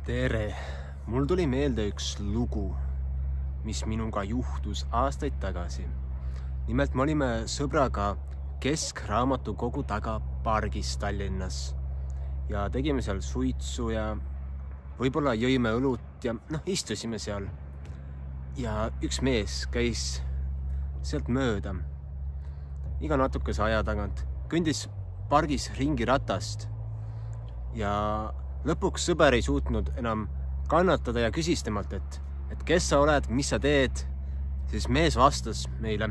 Tere! Mul tuli meelde üks lugu, mis minuga juhtus aastaid tagasi. Nimelt me olime sõbraga Keskraamatukogu taga pargis Tallinnas ja tegime seal suitsu ja võib-olla jõime õlut ja istusime seal. Ja üks mees käis sealt mööda iga natukese aja tagant, kõndis pargis ringi ratast ja lõpuks sõber ei suutnud enam kannatada ja küsis temalt, et kes sa oled, mis sa teed. Siis mees vastas meile,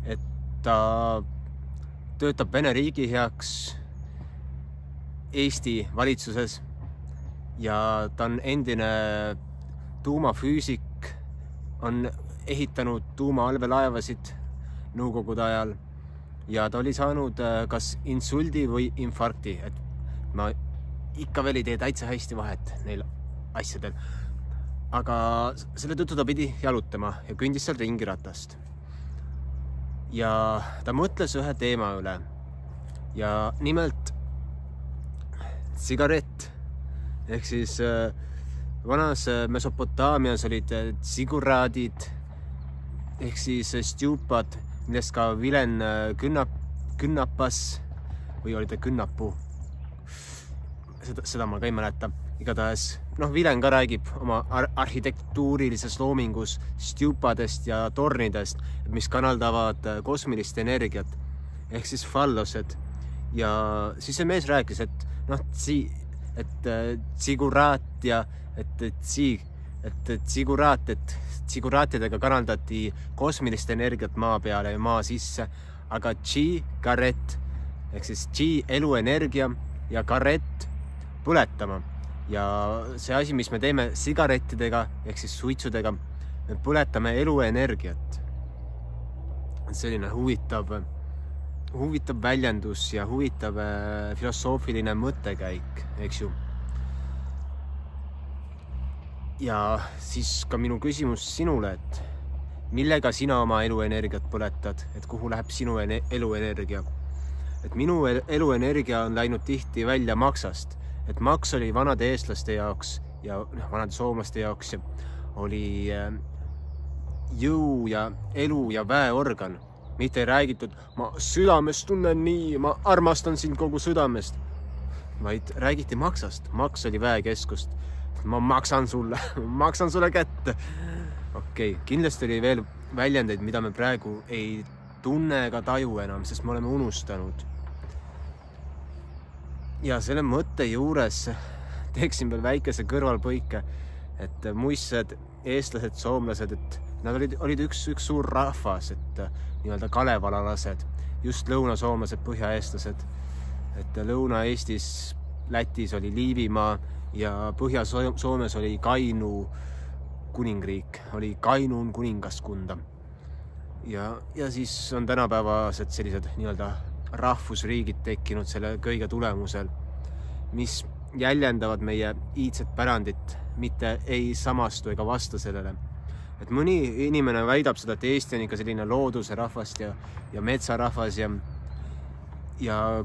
et ta töötab Vene riigi heaks Eesti valitsuses ja ta on endine tuumafüüsik, on ehitanud tuumaallveelaevasid nõukogude ajal ja ta oli saanud kas insuldi või infarkti, et ma ikka veel ei tee täitsa hästi vahet neil asjadel. Aga selle tõttu ta pidi jalutama ja kõndis seal ringi ratast. Ja ta mõtles ühe teema üle ja nimelt sigaret. Ehk siis vanas Mesopotaamias olid tsiguraadid ehk siis stjupad, millest ka Vilen Künnapas või oli ta Künnapuu. Seda ma ka ei mäleta. Igatahes, Vilen ka räägib oma arhitektuurilises loomingus stjupadest ja tornidest, mis kanaldavad kosmilist energiat, ehk siis fallosed. Ja siis see mees rääkis, et tsiguraat ja tsiguraatidega kanaldati kosmilist energiat maa peale ja maa sisse, aga tsi-karet ehk siis tsi-eluenergia ja karet põletama. Ja see asi, mis me teeme sigarettidega ehk siis suitsudega, me põletame eluenergiat. Selline huvitav väljendus ja huvitav filosoofiline mõttekäik, eks ju. Ja siis ka minu küsimus sinule, et millega sina oma eluenergiat põletad, et kuhu läheb sinu eluenergia? Et minu eluenergia on läinud tihti välja maksast. Et maks oli vanade eestlaste jaoks ja vanade soomlaste jaoks oli jõu ja elu ja väeorgan. Mitte ei räägitud, ma südamest tunnen nii, ma armastan sind kogu südamest. Vaid räägiti maksast. Maks oli väekeskust. Ma maksan sulle kätte. Okei, kindlasti oli veel väljendeid, mida me praegu ei tunne ega taju enam, sest me oleme unustanud. Ja selle mõtte juures teeksin veel väikese kõrvalpõike, et muistsed eestlased, soomlased, et nad olid üks suur rahvas, et nii-öelda kalevalalased, just lõunasoomlased, põhjaeestlased, et Lõuna-Eestis, Lätis oli Liivimaa ja Põhja-Soomes oli Kainu kuningriik, oli Kainun kuningaskunda. Ja siis on tänapäevased sellised nii-öelda rahvusriigid tekkinud selle kõige tulemusel, mis jäljendavad meie iidset pärandit, mitte ei samastu ega vasta sellele. Et mõni inimene väidab seda, et Eesti on ikka selline looduse rahvast ja metsarahvas ja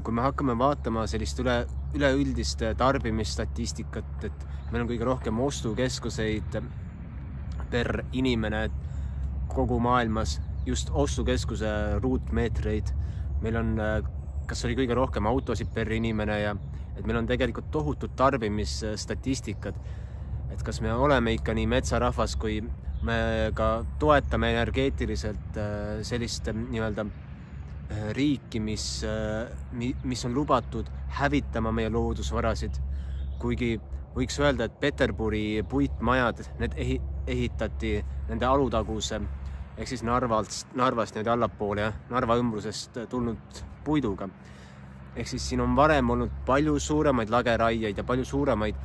kui me hakkame vaatama sellist üleüldist tarbimisstatistikat, et meil on kõige rohkem ostukeskuseid per inimene kogu maailmas, just ostukeskuse ruutmeetreid. Meil on, kas oli kõige rohkem autosid per inimene ja et meil on tegelikult tohutud tarbimisstatistikad. Et kas me oleme ikka nii metsarahvas, kui me ka toetame energeetiliselt sellist nii-öelda riiki, mis on lubatud hävitama meie loodusvarasid. Kuigi võiks öelda, et Peterburi puitmajad, need ehitati nende alutaguse ehk siis Narvast nüüd allapoole ja Narva ümbrusest tulnud puiduga. Ehk siis siin on varem olnud palju suuremaid lageraiaid ja palju suuremaid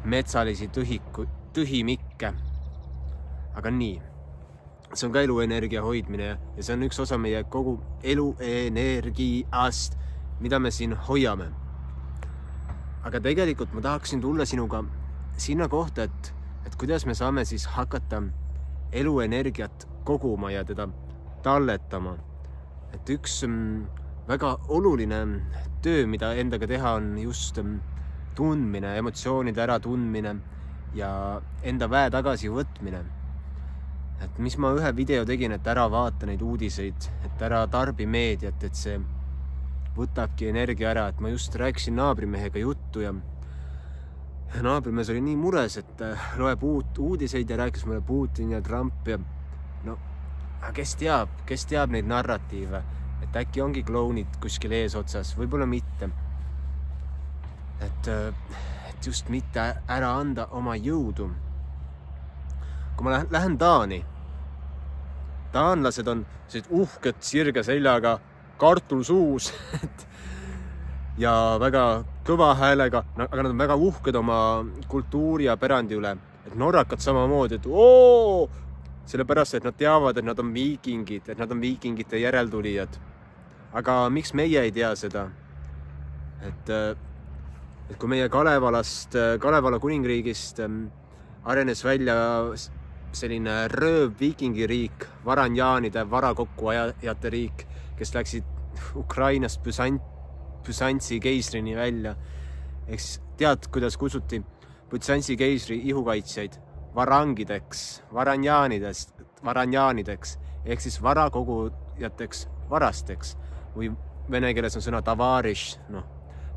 metsalisi tühimikke. Aga nii, see on ka eluenergia hoidmine ja see on üks osa meie kogu eluenergiast, mida me siin hoiame. Aga tegelikult ma tahaksin tulla sinuga sinna kohta, et kuidas me saame siis hakata eluenergiat koguma ja teda talletama. Et üks väga oluline töö, mida endaga teha, on just tundmine, emotsioonide ära tundmine ja enda väe tagasivõtmine. Et mis ma ühe video tegin, et ära vaata neid uudiseid, et ära tarbi meediat, et see võtabki energia ära, et ma just rääkisin naabrimehega juttu ja naabrimees oli nii mures, et loeb uudiseid ja rääkis mulle Putin ja Trump ja no, kes teab neid narratiive, et äkki ongi klounid kuskil eesotsas, võib-olla mitte. Et just mitte ära anda oma jõudu. Kui ma lähen Taani, taanlased on sellised uhked sirge seljaga, kartul suus ja väga kõva häälega, aga nad on väga uhked oma kultuuri ja pärandi üle. Et norrakad samamoodi, et sellepärast, et nad teavad, et nad on viikingid, et nad on viikingite järeltulijad. Aga miks meie ei tea seda? Et kui meie Kalevala kuningriigist arenes välja selline rööv viikingiriik, varanjaanide varakokkuajate riik, kes läksid Ukrainast Büsantsi keisrini välja. Eks tead, kuidas kutsuti Büsantsi keisri ihukaitsjaid varanjaanideks, ehk siis varakogujateks, varasteks. Või vene keeles on sõna tavariš,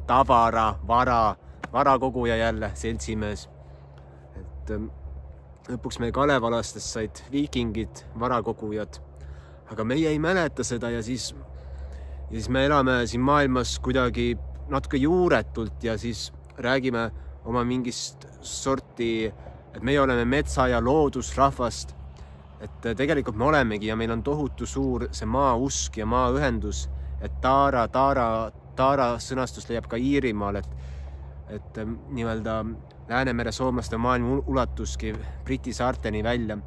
tavara, varakoguja jälle, seltsimees. Et lõpuks meie Kalevalastest said viikingid, varakogujad. Aga meie ei mäleta seda ja siis me elame siin maailmas kuidagi natuke juuretult ja siis räägime oma mingist sorti, et meie oleme metsa- ja loodusrahvast. Et tegelikult me olemegi ja meil on tohutu suur see maausk ja maaühendus, et Taara sõnastus leiab ka Iirimaal, et nii-öelda Läänemere soomlaste maailma ulatuski Briti saarteni välja.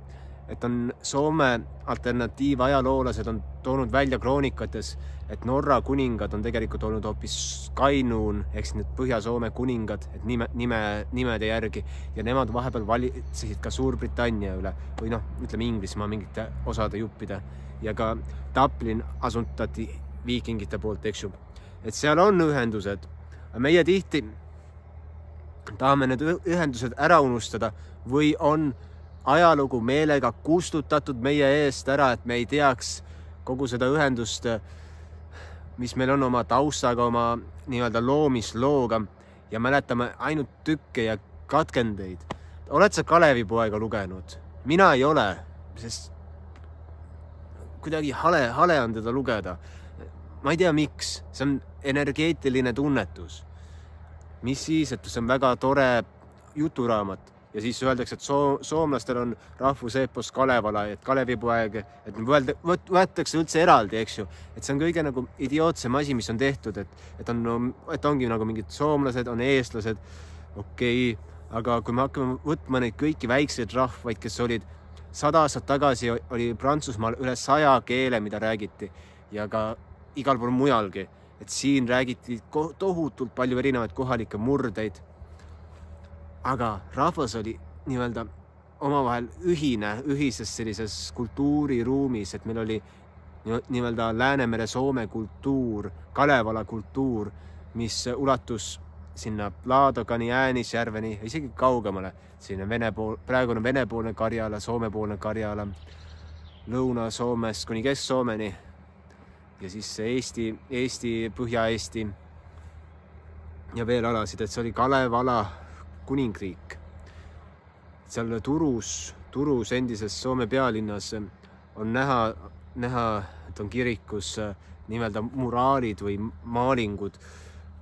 Et on Soome alternatiivajaloolased on toonud välja kroonikates, et Norra kuningad on tegelikult olnud hoopis Kainuun, eks need Põhja-Soome kuningad, et nimede järgi, ja nemad vahepeal valitsesid ka Suurbritannia üle, või ütleme Inglismaa mingite osade juppide, ja ka Dublin asuntati viikingite poolt, eks ju. Et seal on ühendused, aga meie tihti tahame need ühendused ära unustada või on ajalugu meelega kustutatud meie eest ära, et me ei teaks kogu seda ühendust, mis meil on oma taustaga, oma nii-öelda loomislooga ja mäletame ainult tükke ja katkendeid. Oled sa Kalevipoega lugenud? Mina ei ole, sest kuidagi hale on teda lugeda. Ma ei tea miks, see on energeetiline tunnetus. Mis siis, et see on väga tore juturaamat ja siis öeldakse, et soomlastel on rahvuseepos Kalevala, et Kalevipoeg, et võetakse üldse eraldi, eks ju. Et see on kõige nagu idiootsem asi, mis on tehtud, et ongi nagu mingid soomlased, on eestlased, okei, aga kui me hakkame võtma neid kõiki väikseid rahvaid, kes olid 100 aastat tagasi, oli Prantsusmaal üle 100 keele, mida räägiti ja ka igal pool mujalgi, et siin räägiti tohutult palju erinevaid kohalikke murdeid. Aga rahvas oli nii-öelda omavahel ühises sellises kultuuriruumis, et meil oli nii-öelda Läänemere Soome kultuur, Kalevala kultuur, mis ulatus sinna Laadogani, Äänisjärveni, isegi kaugemale. Siin on praegune venepoolne Karjala, soomepoolne Karjala, Lõuna-Soomest kuni Kesk-Soomeni ja siis Eesti, Põhja-Eesti ja veel alasid, et see oli Kalevala kuningriik. Seal Turus endises Soome pealinnas on näha, et on kirikus nii-öelda muraalid või maalingud,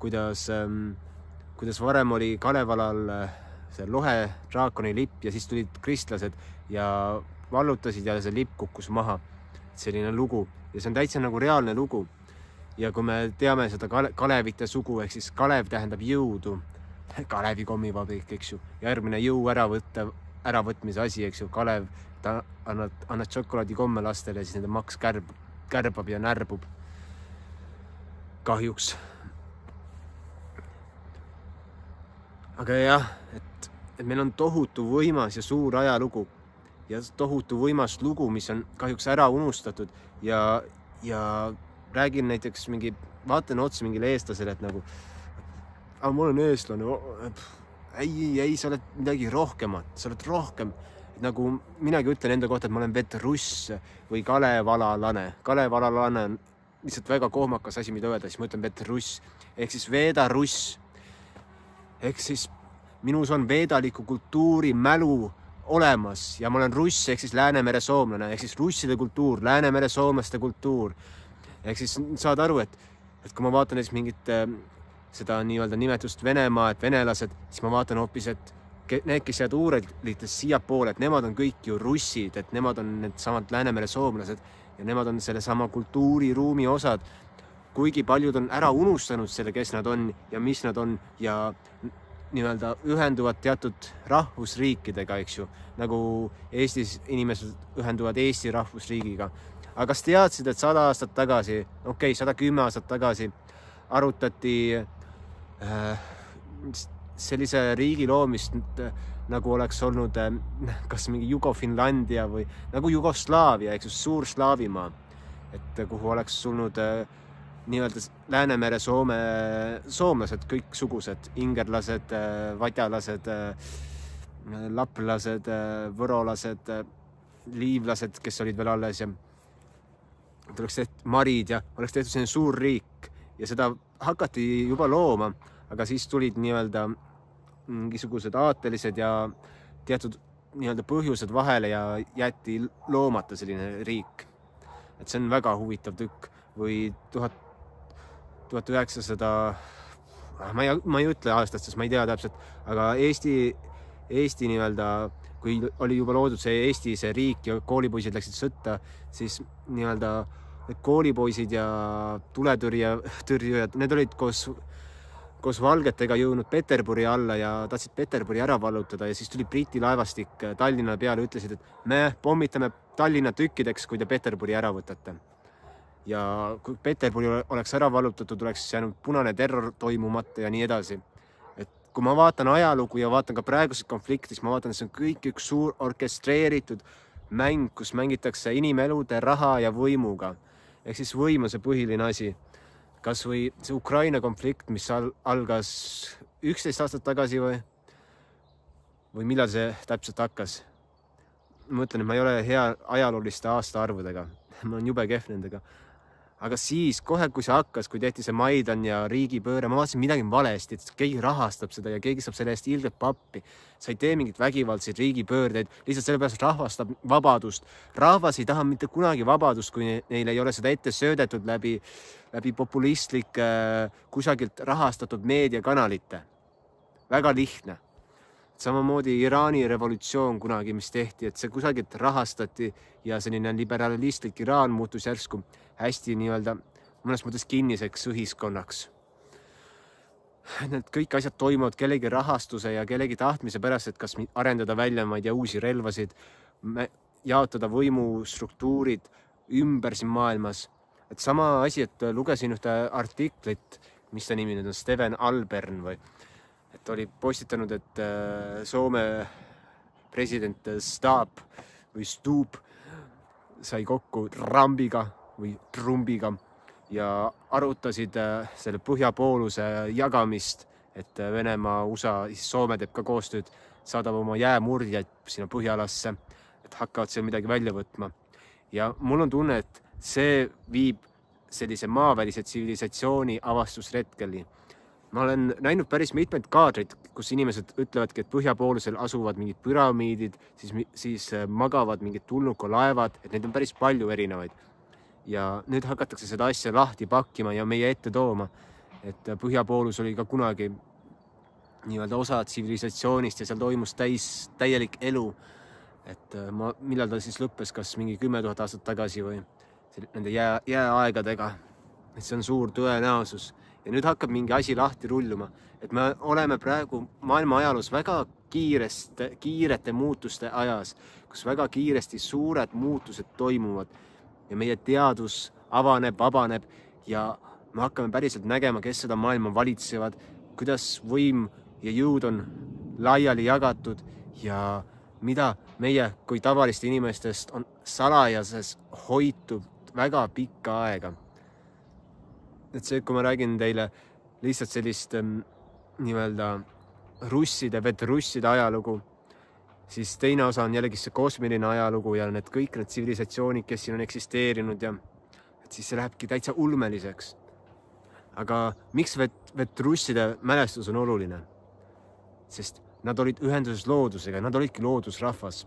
kuidas varem oli Kalevalal see lohe draakoni lipp ja siis tulid kristlased ja vallutasid ja see lipp kukkus maha. Selline lugu ja see on täitsa nagu reaalne lugu. Ja kui me teame seda Kalevite sugu, ehk siis Kalev tähendab jõudu, Kalevi kommivabrik, eks ju, järgmine jõu äravõtmise asi, eks ju, Kalev, ta annad šokolaadikomme lastele ja siis nende maks kärbab ja närbub. Kahjuks. Aga jah, et meil on tohutu võimas ja suur ajalugu ja tohutu võimas lugu, mis on kahjuks ära unustatud ja räägin näiteks vaatan otsa mingile eestlasele, et nagu, aga ma olen eestlane, ei, sa oled midagi rohkemat, sa oled rohkem. Nagu minagi ütlen enda kohta, et ma olen vetruss või kalevalalane. Kalevalalane on lihtsalt väga kohmakas asi, mida öelda, siis ma ütlen vetruss. Ehk siis veedaruss. Ehk siis minus on veedaliku kultuuri mälu olemas ja ma olen russ, ehk siis Läänemere soomlane, ehk siis russide kultuur, Läänemere soomlaste kultuur. Ehk siis saad aru, et kui ma vaatan näiteks mingit seda nii-öelda nimetust Venemaa, et venelased, siis ma vaatan hoopis, et need, kes jäävad uurelites siia poole, et nemad on kõik ju russid, et nemad on need samad Läänemere soomlased ja nemad on selle sama kultuuriruumi osad. Kuigi paljud on ära unustanud selle, kes nad on ja mis nad on ja nii-öelda ühenduvad teatud rahvusriikidega, eks ju, nagu Eestis inimesed ühenduvad Eesti rahvusriigiga. Aga kas teadsid, et 100 aastat tagasi, 110 aastat tagasi arutati sellise riigi loomist, nagu oleks olnud kas mingi Jugo-Finlandia või nagu Jugoslaavia, eks ju, suur Slaavimaa, et kuhu oleks tulnud nii-öelda Läänemere soomlased, kõiksugused, ingerlased, vadjalased, laplased, võrolased, liivlased, kes olid veel alles ja oleks tehtud marid ja oleks tehtud selline suur riik ja seda hakati juba looma, aga siis tulid nii-öelda mingisugused aatelised ja teatud nii-öelda põhjused vahele ja jäeti loomata selline riik. Et see on väga huvitav tükk või 1900, ma ei ütle aastast, sest ma ei tea täpselt, aga Eesti nii-öelda, kui oli juba loodud see riik ja koolipoisid läksid sõtta, siis nii-öelda need koolipoisid ja tuletõrjujad, need olid koos valgetega jõudnud Peterburi alla ja tahtsid Peterburi ära vallutada ja siis tuli Briti laevastik Tallinna peale ja ütlesid, et me pommitame Tallinna tükkideks, kui te Peterburi ära võtate. Ja kui Peterburi oleks ära vallutatud, oleks jäänud punane terror toimumata ja nii edasi. Et kui ma vaatan ajalugu ja vaatan ka praegused konfliktis, ma vaatan, et see on kõik üks suur orkestreeritud mäng, kus mängitakse inimelude, raha ja võimuga. Ehk siis võim on see põhiline asi. Kas või see Ukraina konflikt, mis algas 11 aastat tagasi või millal see täpselt hakkas? Ma mõtlen, et ma ei ole hea ajalooliste aastaarvudega. Ma olen jube kehv nendega. Aga siis, kohe kui see hakkas, kui tehti see Maidan ja riigipööre, ma vaatasin midagi valesti, et keegi rahastab seda ja keegi saab selle eest ilgelt pappi. Sa ei tee mingit vägivaldseid riigipöördeid, lihtsalt sellepärast rahvas tahab vabadust. Rahvas ei taha mitte kunagi vabadust, kui neil ei ole seda ette söödetud läbi populistlik kusagilt rahastatud meediakanalite. Väga lihtne. Samamoodi Iraani revolutsioon kunagi, mis tehti, et see kusagilt rahastati ja selline liberalistlik Iraan muutus järsku hästi nii-öelda mõnes mõttes kinniseks ühiskonnaks. Need kõik asjad toimuvad kellegi rahastuse ja kellegi tahtmise pärast, et kas arendada välja, ma ei tea, uusi relvasid, jaotada võimustruktuurid ümber siin maailmas. Et sama asi, et lugesin ühte artiklit, mis ta nimi nüüd on, Steven Albern või et oli postitanud, et Soome president Stub sai kokku Rambiga või Trumbiga ja arutasid selle põhjapooluse jagamist, et Venemaa, USA, Soome teeb ka koostööd, saadab oma jäämurdjaid sinna põhjalasse, et hakkavad seal midagi välja võtma. Ja mul on tunne, et see viib sellise maavälise tsivilisatsiooni avastusretkeli. Ma olen näinud päris mitmed kaadrid, kus inimesed ütlevadki, et põhjapoolusel asuvad mingid püramiidid, siis magavad mingid tulnukolaevad, et neid on päris palju erinevaid. Ja nüüd hakatakse seda asja lahti pakkima ja meie ette tooma, et põhjapoolus oli ka kunagi nii-öelda osa tsivilisatsioonist ja seal toimus täielik elu. Et millal ta siis lõppes, kas mingi 10 000 aastat tagasi või nende jääaegadega. Et see on suur tõenäosus. Ja nüüd hakkab mingi asi lahti rulluma, et me oleme praegu maailma ajaloos väga kiirete muutuste ajas, kus väga kiiresti suured muutused toimuvad ja meie teadus avaneb, vabaneb ja me hakkame päriselt nägema, kes seda maailma valitsevad, kuidas võim ja jõud on laiali jagatud ja mida meie kui tavaliste inimestest on salajases hoitud väga pikka aega. Et see, kui ma räägin teile lihtsalt sellist nii-öelda vetrusside ajalugu, siis teine osa on jällegi see kosmiline ajalugu ja kõik need tsivilisatsioonid, kes siin on eksisteerinud ja et siis see lähebki täitsa ulmeliseks. Aga miks vetrusside mälestus on oluline? Sest nad olid ühenduses loodusega, nad olidki loodusrahvas.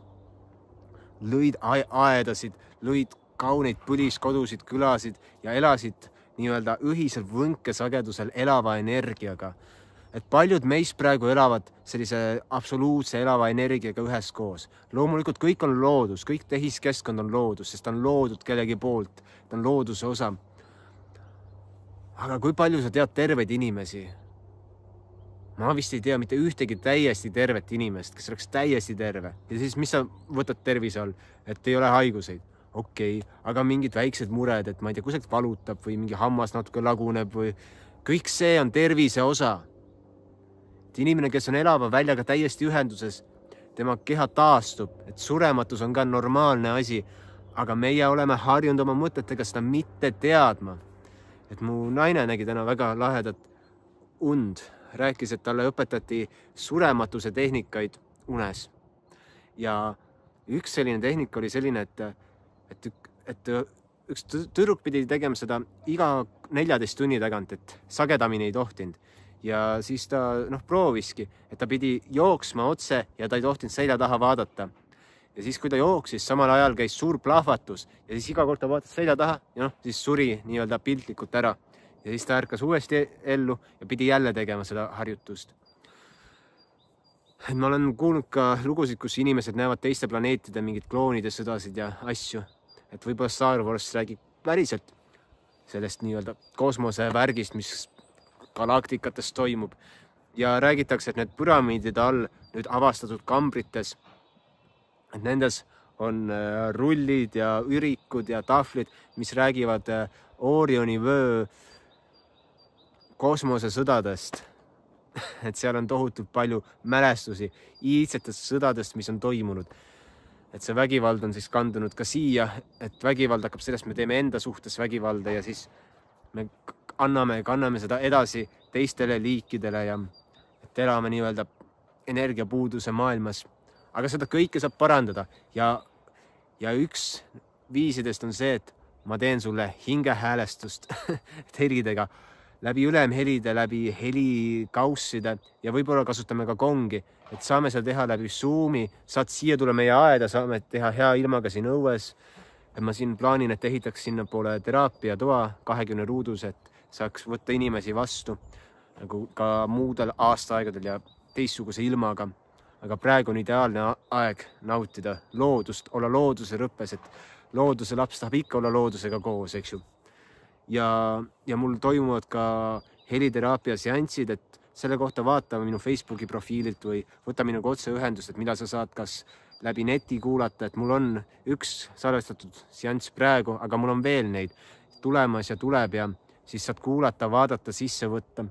Lõid aedasid, lõid kauneid põliskodusid, külasid ja elasid nii-öelda ühisel võnkesagedusel elava energiaga. Et paljud meist praegu elavad sellise absoluutse elava energiaga üheskoos. Loomulikult kõik on loodus, kõik tehiskeskkond on loodus, sest ta on loodud kellegi poolt, ta on looduse osa. Aga kui palju sa tead terveid inimesi? Ma vist ei tea mitte ühtegi täiesti tervet inimest, kes oleks täiesti terve. Ja siis mis sa võtad tervise all, et ei ole haiguseid? Okei, aga mingid väiksed mured, et ma ei tea, kuskilt valutab või mingi hammas natuke laguneb või kõik see on tervise osa. Et inimene, kes on elava väljaga täiesti ühenduses, tema keha taastub, et surematus on ka normaalne asi, aga meie oleme harjunud oma mõtetega seda mitte teadma. Et mu naine nägi täna väga lahedat und, rääkis, et talle õpetati surematuse tehnikaid unes. Ja üks selline tehnika oli selline, et üks tüdruk pidi tegema seda iga 14 tunni tagant, et sagedamini ei tohtinud. Ja siis ta prooviski, et ta pidi jooksma otse ja ta ei tohtinud selja taha vaadata. Ja siis, kui ta jooksis, samal ajal käis suur plahvatus ja siis iga kord ta vaatas selja taha ja siis suri nii-öelda piltlikult ära. Ja siis ta ärkas uuesti ellu ja pidi jälle tegema seda harjutust. Et ma olen kuulnud ka lugusid, kus inimesed näevad teiste planeetide mingid kloonide sõdasid ja asju. Et võib-olla Star Wars räägib päriselt sellest nii-öelda kosmosevärgist, mis galaktikates toimub. Ja räägitakse, et need püramiidide all nüüd avastatud kambrites, et nendes on rullid ja ürikud ja tahvlid, mis räägivad Orioni vöö kosmosesõdadest. Et seal on tohutult palju mälestusi iidsetest sõdadest, mis on toimunud. Et see vägivald on siis kandunud ka siia, et vägivald hakkab sellest, me teeme enda suhtes vägivalda ja siis me kanname seda edasi teistele liikidele ja et elame nii-öelda energiapuuduse maailmas. Aga seda kõike saab parandada ja üks viisidest on see, et ma teen sulle hingehäälestust helidega, läbi ülemhelide, läbi helikausside ja võib-olla kasutame ka kongi, et saame seal teha läbi Zoomi, saad siia tulla meie aeda, saame teha hea ilmaga siin õues. Et ma siin plaanin, et ehitaks sinna poole teraapia toa 20 ruudus, et saaks võtta inimesi vastu nagu ka muudel aastaaegadel ja teistsuguse ilmaga. Aga praegu on ideaalne aeg nautida loodust, olla looduse rõppes, et looduse laps tahab ikka olla loodusega koos, eks ju. Ja mul toimuvad ka heliteraapia seansid, et selle kohta vaata minu Facebooki profiililt või võta minuga otseühendust, et mida sa saad kas läbi neti kuulata, et mul on üks salvestatud seanss praegu, aga mul on veel neid tulemas ja tuleb ja siis saad kuulata, vaadata, sisse võtta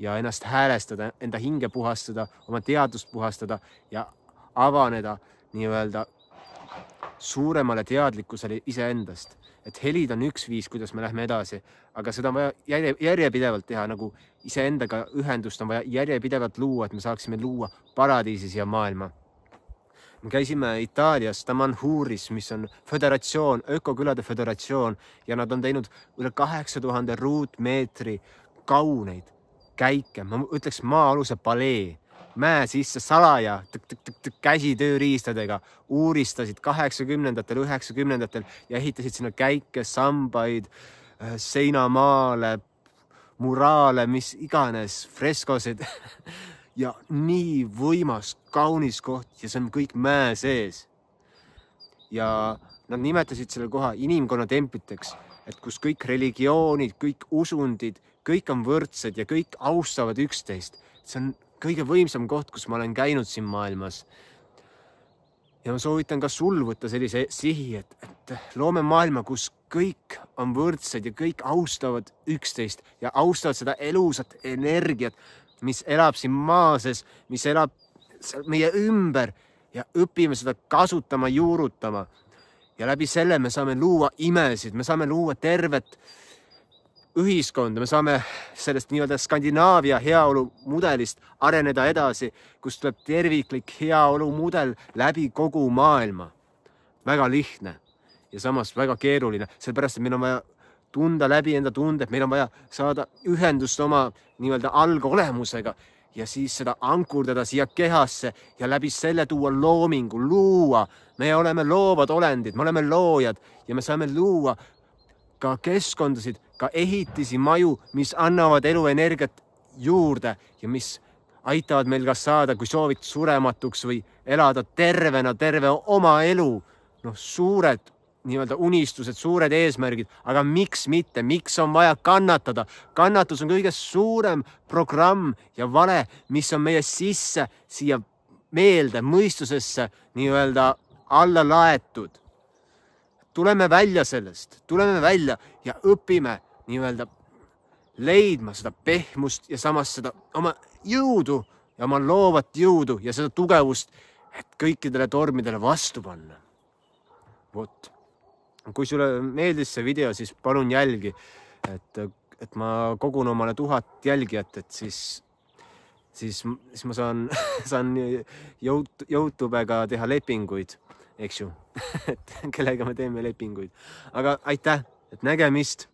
ja ennast häälestada, enda hinge puhastada, oma teadust puhastada ja avaneda nii-öelda suuremale teadlikkusele iseendast. Et helid on üks viis, kuidas me lähme edasi, aga seda on vaja järjepidevalt teha, nagu iseendaga ühendust on vaja järjepidevalt luua, et me saaksime luua paradiisi siia maailma. Me käisime Itaalias Tamanhuris, mis on föderatsioon, ökokülade föderatsioon ja nad on teinud üle 8000 ruutmeetri kauneid käike, ma ütleks maa-aluse palee, mäe sisse salaja, käsitööriistadega, uuristasid 80-ndatel, 90-ndatel ja ehitasid sinna käike, sambaid, seinamaale, muraale, mis iganes, freskosid ja nii võimas, kaunis koht ja see on kõik mäe sees. Ja nad nimetasid selle koha inimkonna templiteks, et kus kõik religioonid, kõik usundid, kõik on võrdsed ja kõik austavad üksteist. See on kõige võimsam koht, kus ma olen käinud siin maailmas. Ja ma soovitan ka sul võtta sellise sihi, et loome maailma, kus kõik on võrdsed ja kõik austavad üksteist ja austavad seda elusat energiat, mis elab siin maa sees, mis elab meie ümber ja õpime seda kasutama, juurutama. Ja läbi selle me saame luua imesid, me saame luua tervet ühiskonda, me saame sellest nii-öelda Skandinaavia heaolu mudelist areneda edasi, kus tuleb terviklik heaolu mudel läbi kogu maailma. Väga lihtne ja samas väga keeruline, sellepärast, et meil on vaja tunda läbi enda tunded, meil on vaja saada ühendust oma nii-öelda algolemusega ja siis seda ankurdada siia kehasse ja läbi selle tuua loomingu, luua. Me oleme loovad olendid, me oleme loojad ja me saame luua ka keskkondasid, ka ehitisi, maju, mis annavad eluenergiat juurde ja mis aitavad meil kas saada, kui soovid, surematuks või elada tervena, terve oma elu. Suured nii-öelda unistused, suured eesmärgid, aga miks mitte, miks on vaja kannatada? Kannatus on kõige suurem programm ja vale, mis on meie sisse, siia meelde, mõistusesse nii-öelda alla laetud. Tuleme välja sellest, tuleme välja ja õpime nii-öelda leidma seda pehmust ja samas seda oma jõudu ja oma loovat jõudu ja seda tugevust, et kõikidele tormidele vastu panna. Vot. Kui sulle meeldis see video, siis palun jälgi, et ma kogun omale 1000 jälgijat, et siis ma saan YouTubega teha lepinguid, eks ju, et kellega me teeme lepinguid. Aga aitäh, et nägemist!